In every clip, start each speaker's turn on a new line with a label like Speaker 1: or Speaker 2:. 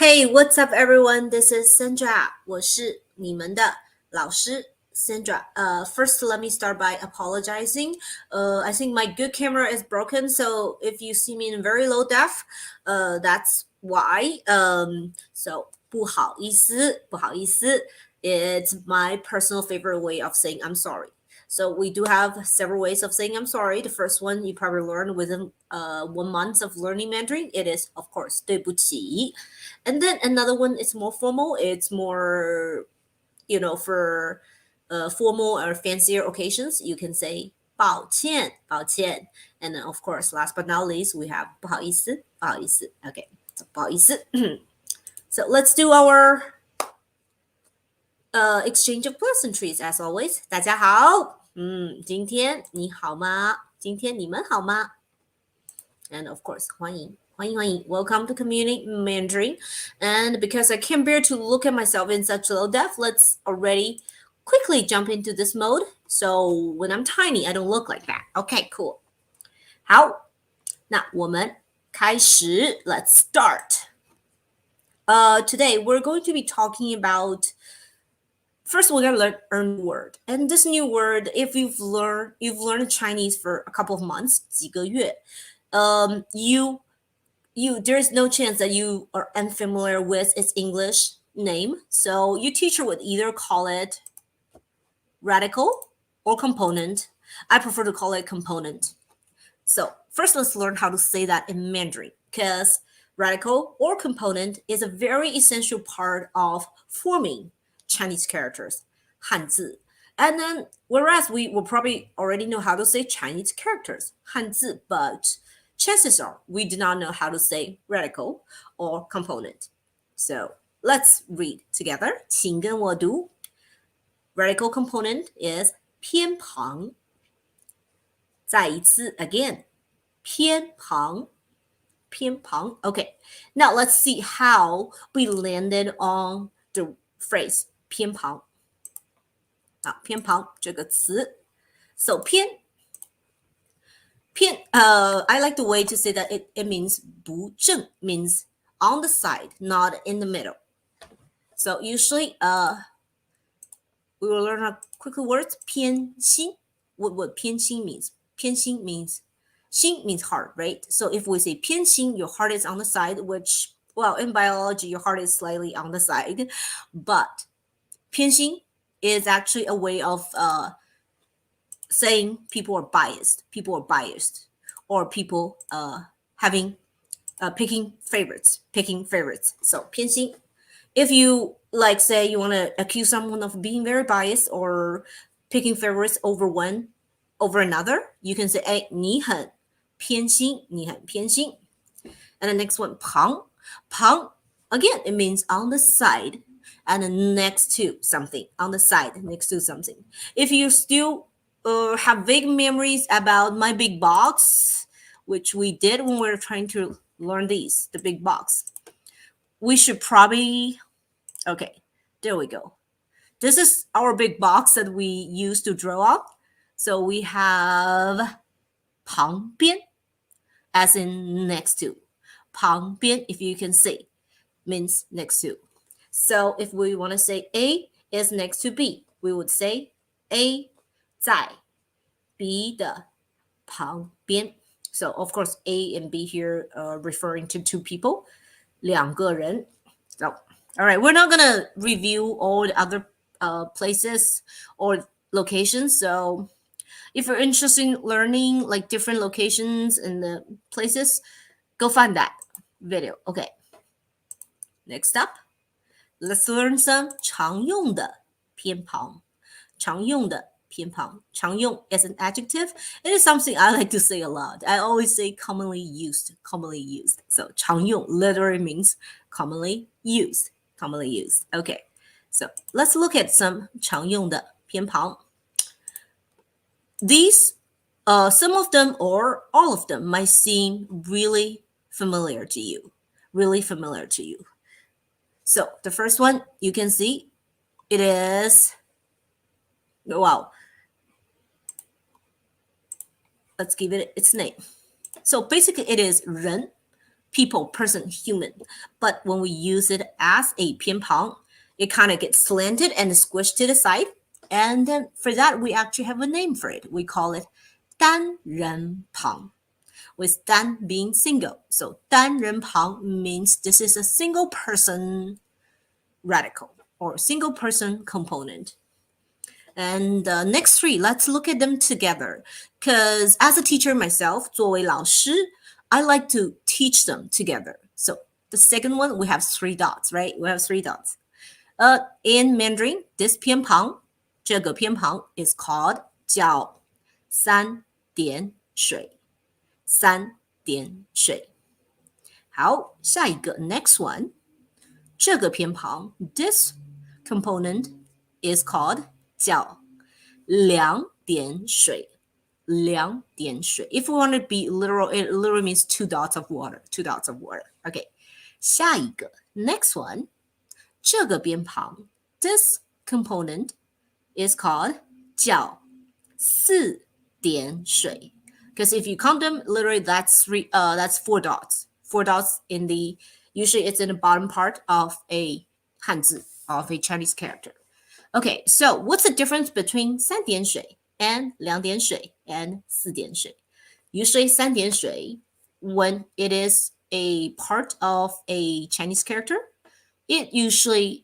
Speaker 1: Hey, what's up, everyone? This is Sandra. 我是你们的老师 Sandra. First, let me start by apologizing. I think my good camera is broken, so if you see me in very low def, that's why. So 不好意思，不好意思. It's my personal favorite way of saying I'm sorry. So we do have several ways of saying I'm sorry. The first one you probably learned within 1 month of learning Mandarin. It is, of course, 对不起. And then another one is more formal. It's more, for formal or fancier occasions, you can say 抱歉,抱歉. And then, of course, last but not least, we have 不好意思,不好意思. Okay, so 不好意思. So let's do our exchange of pleasantries as always. 大家好。今天你好吗？今天你们好吗？ And of course, 欢迎 Welcome to Community Mandarin. And because I can't bear to look at myself in such low def, let's already quickly jump into this mode. So when I'm tiny, I don't look like that. Okay, cool. 好，那我们开始 Let's start. Today we're going to be talking about first we're gonna learn a new word. And this new word, if you've learned Chinese for a couple of months, 几个月, there's no chance that you are unfamiliar with its English name. So your teacher would either call it radical or component. I prefer to call it component. So first let's learn how to say that in Mandarin, because radical or component is a very essential part of forming Chinese characters, 汉字. And then, whereas we will probably already know how to say Chinese characters, 汉字, but chances are we do not know how to say radical or component. So let's read together. 请跟我读. Radical component is 偏旁. 再一次 again. 偏旁. 偏旁. Okay, now let's see how we landed on the phrase 偏旁. 偏旁这个词. So 偏 I like the way to say that it means 不正, means on the side, not in the middle. So usually we will learn how quickly words 偏心. What 偏心 means? 偏心 means 心 means heart, right? So if we say 偏心, your heart is on the side, which, well, in biology, your heart is slightly on the side. But 偏心 is actually a way of saying people are biased, or people having picking favorites. So 偏心. If you like say you want to accuse someone of being very biased or picking favorites over another, you can say 哎，你很偏心. And the next one 旁 again, it means on the side and next to something, on the side next to something. If you still have vague memories about my big box, which we did when we were trying to learn the big box, we should probably, okay, there we go. This is our big box that we used to draw up. So we have 旁边 as in next to. 旁边, if you can say, means next to. So if we want to say A is next to B, we would say A 在 B 的旁边. So of course A and B here are referring to two people, 两个人. So all right, we're not gonna review all the other places or locations. So if you're interested in learning like different locations and the places, go find that video. Okay. Next up, let's learn some 常用的偏旁. 常用的偏旁. 常用 as an adjective. It is something I like to say a lot. I always say commonly used. So 常用 literally means commonly used. Okay. So let's look at some 常用的偏旁. These, some of them or all of them might seem really familiar to you. So the first one you can see, it is, wow. Let's give it its name. So basically it is 人 people, person, human. But when we use it as a 偏旁, it kind of gets slanted and squished to the side. And then for that, we actually have a name for it. We call it 单人旁, with 单 being single. So 单人旁 means this is a single person radical or single person component. And the next three, let's look at them together. Because as a teacher myself, 作为老师, I like to teach them together. So the second one, we have 3 dots, right? We have 3 dots. In Mandarin, this 偏旁, 这个偏旁 is called 叫三点水. 三点水. 好，下一个 next one, 这个偏旁 this component is called 叫两点水. 两点水. If we want to be literal, it literally means 2 dots of water. 2 dots of water. Okay. 下一个 next one, 这个偏旁 this component is called 叫四点水. Because if you count them, literally that's 4 dots. 4 dots in the, usually it's in the bottom part of a 汉字, of a Chinese character. Okay, so what's the difference between 三点水 and 两点水 and 四点水? Usually 三点水, when it is a part of a Chinese character, it usually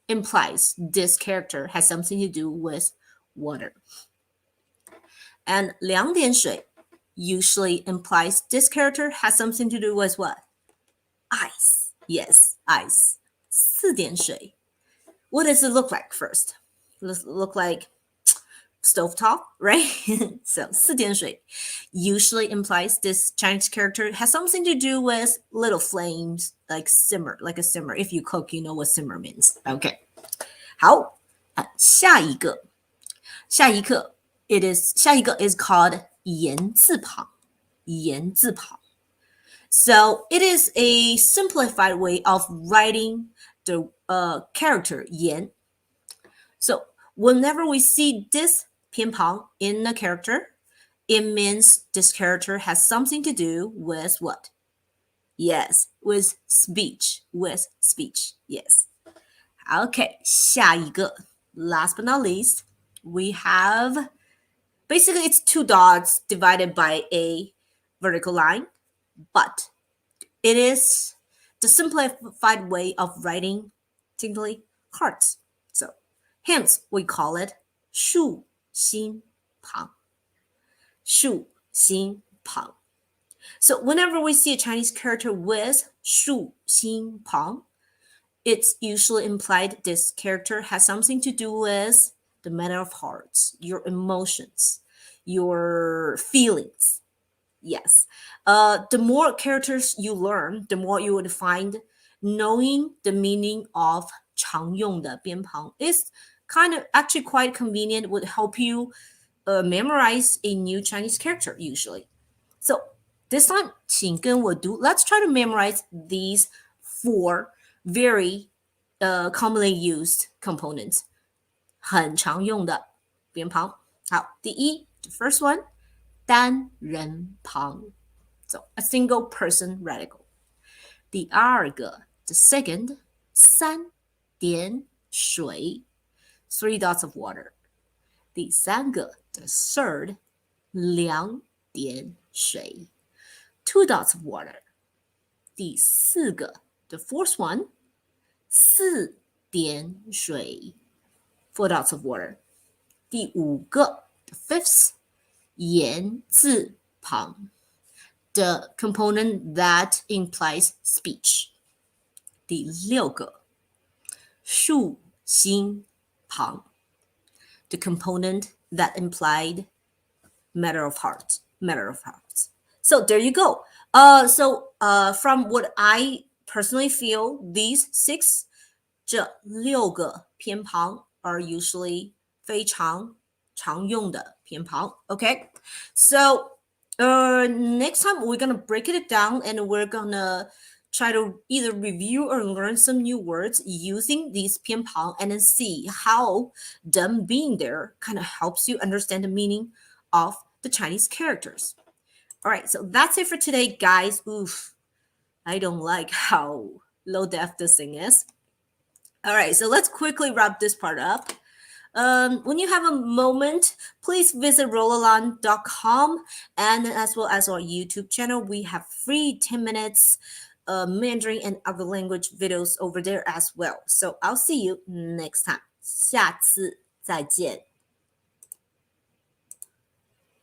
Speaker 1: implies this character has something to do with water. And 两点水 usually implies this character has something to do with what? Ice. Yes, ice. 四点水. What does it look like first? Does it look like stovetop, right? So 四点水 usually implies this Chinese character has something to do with little flames, like simmer, like a simmer. If you cook, you know what simmer means. Okay. 好，下一个 is called 言字旁. 言字旁. So it is a simplified way of writing the character 言. So whenever we see this 偏旁 in a character, it means this character has something to do with what? Yes, with speech. With speech. Yes. Okay, 下一个 last but not least, we have basically it's 2 dots divided by a vertical line, but it is the simplified way of writing technically hearts. So hence we call it 竖心旁. 竖心旁. So whenever we see a Chinese character with 竖心旁, it's usually implied this character has something to do with the matter of hearts, your emotions, your feelings. Yes. The more characters you learn, the more you would find knowing the meaning of 常用的边旁 is kind of actually quite convenient, would help you memorize a new Chinese character usually. So this time, 请跟我读, let's try to memorize these 4 very commonly used components. 很常用的边旁. 好，第一 the first one, 单人旁. So a single person radical. 第二个 the second, 三点水. 3 dots of water. 第三个 the third, 两点水. 2 dots of water. 第四个 the fourth one, 四点水. 4 dots of water. 第五个 the fifth, 言字旁. The component that implies speech. 第六个竖心旁. The component that implied matter of heart. Matter of hearts. So there you go. From what I personally feel, these 6, 这6个偏旁 are usually 非常常用的偏旁. Okay, so next time we're gonna break it down and we're gonna try to either review or learn some new words using these 偏旁 and then see how them being there kind of helps you understand the meaning of the Chinese characters. All right, so that's it for today, guys. Oof. I don't like how low def this thing is. All right, so let's quickly wrap this part up. When you have a moment, please visit rollalon.com and as well as our YouTube channel. We have free 10 minutes Mandarin and other language videos over there as well. So I'll see you next time. 下次再见。